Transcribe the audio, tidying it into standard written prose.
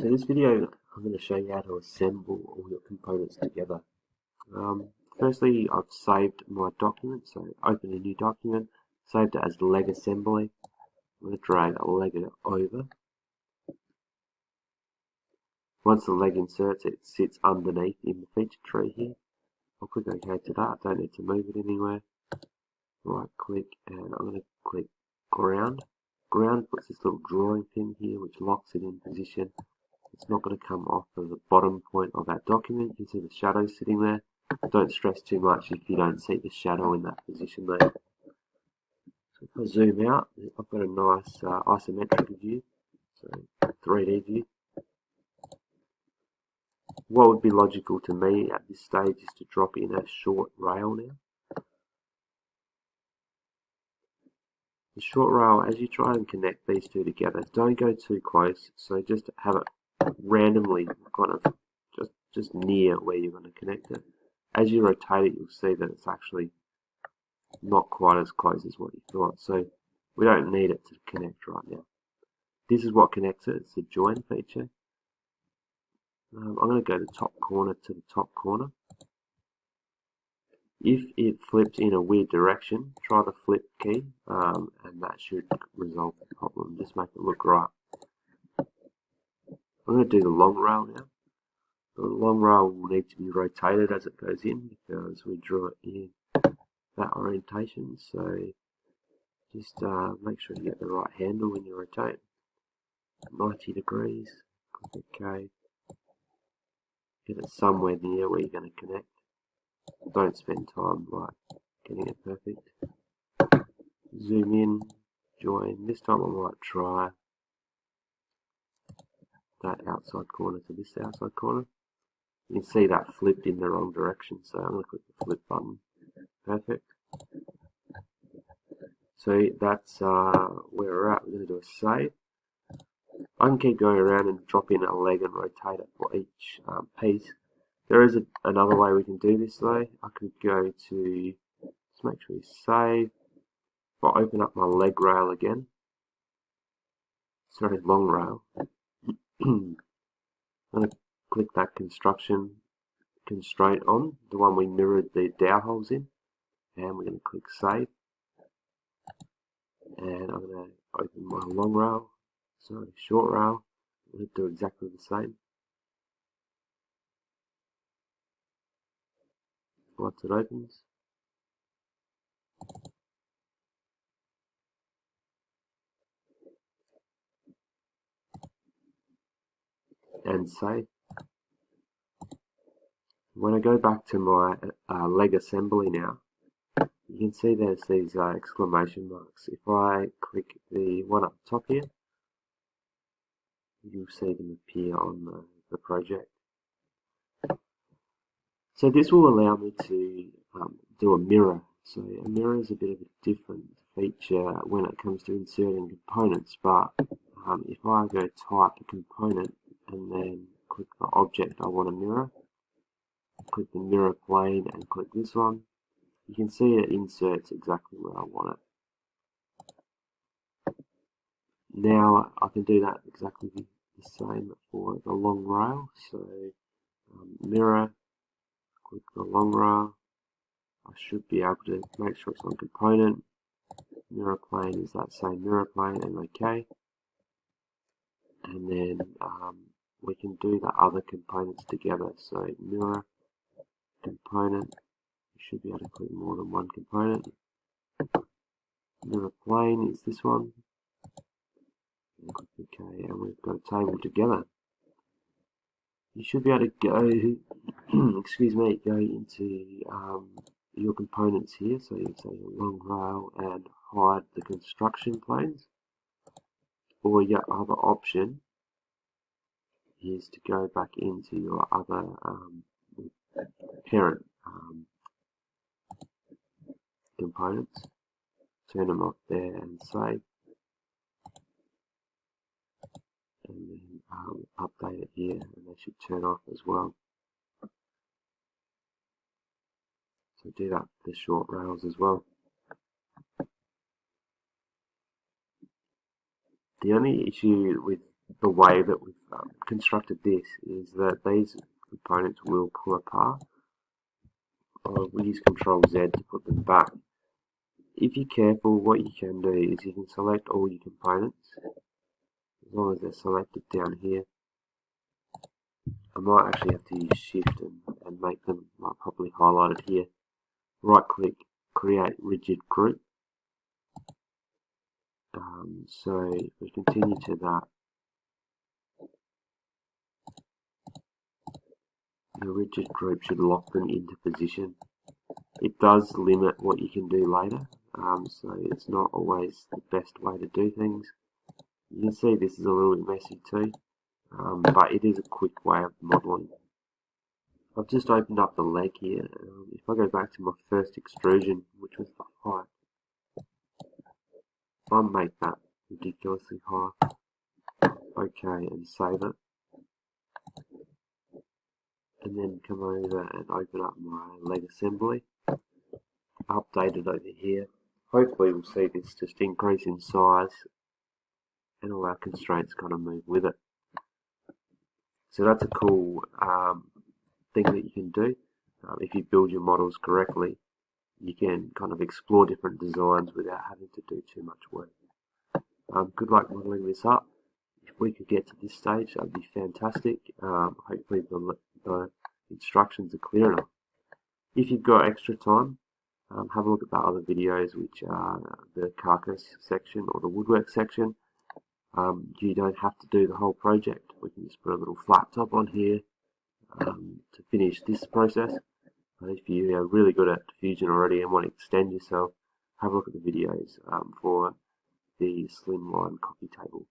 So this video, I'm going to show you how to assemble all your components together. Firstly, I've saved my document, so open a new document, saved it as leg assembly. I'm going to drag a leg over. Once the leg inserts, it sits underneath in the feature tree here. I'll click OK to that, I don't need to move it anywhere. Right click, and I'm going to click ground. Ground puts this little drawing pin here which locks it in position. It's not going to come off of the bottom point of that document. You can see the shadow sitting there. Don't stress too much if you don't see the shadow in that position there. So if I zoom out, I've got a nice isometric view, so 3D view. What would be logical to me at this stage is to drop in a short rail now. The short rail, as you try and connect these two together, don't go too close, so just have it randomly kind of just near where you're going to connect it. As you rotate it, you'll see that it's actually not quite as close as what you thought, so we don't need it to connect right now. This is what connects it, it's the join feature. I'm going to go to top corner to the top corner. If it flips in a weird direction, try the flip key, and that should resolve the problem. Just make it look right. I'm going to do the long rail now. The long rail will need to be rotated as it goes in because we drew it in that orientation. So just make sure you get the right handle when you rotate. 90 degrees. Click OK. Get it somewhere near where you're going to connect. Don't spend time like getting it perfect. Zoom in, join. This time I might try that outside corner to this outside corner. You can see that flipped in the wrong direction, so I'm going to click the flip button. Perfect. So that's where we're at. We're going to do a save. I can keep going around and drop in a leg and rotate it for each piece. There is another way we can do this though. I could go to, let's make sure we save. If I open up my leg rail again, sorry, long rail, I'm going to click that construction constraint on, the one we mirrored the dowel holes in, and we're going to click save. And I'm going to open my long rail, sorry, short rail. I'm going to do exactly the same. Once it opens, and save. When I go back to my leg assembly now, you can see there's these exclamation marks. If I click the one up top here, you'll see them appear on the project. So this will allow me to do a mirror. So a mirror is a bit of a different feature when it comes to inserting components, but if I go type a component and then click the object I want to mirror, click the mirror plane and click this one, you can see it inserts exactly where I want it. Now I can do that exactly the same for the long rail. So mirror, click the long rail. I should be able to make sure it's on component. Mirror plane is that same mirror plane, and OK. And then we can do the other components together. So mirror, component, you should be able to click more than one component. Mirror plane is this one. And click OK, and we've got a table together. You should be able to go, excuse me, go into your components here. So you can say your long rail and hide the construction planes. Or your other option is to go back into your other parent components, turn them off there and save, and then update it here, and they should turn off as well. So do that for the short rails as well. The only issue with the way that we've constructed this is that these components will pull apart. We use Control Z to put them back. If you're careful, what you can do is you can select all your components, as long as they're selected down here. I might actually have to use Shift and make them properly highlighted here. Right click, create rigid group. So if we continue to that, the rigid group should lock them into position. It does limit what you can do later, so it's not always the best way to do things. You can see this is a little bit messy too, but it is a quick way of modelling. I've just opened up the leg here. If I go back to my first extrusion, which was the height, if I make that ridiculously high, okay, and save it, and then come over and open up my leg assembly, update it over here. Hopefully we'll see this just increase in size and all our constraints kind of move with it. So that's a cool thing that you can do. If you build your models correctly, you can kind of explore different designs without having to do too much work. Good luck modeling this up. If we could get to this stage, that would be fantastic. Hopefully the instructions are clear enough. If you've got extra time, have a look at the other videos, which are the carcass section or the woodwork section. You don't have to do the whole project. We can just put a little flat top on here to finish this process. If you are really good at Fusion already and want to extend yourself, have a look at the videos for the slimline coffee table.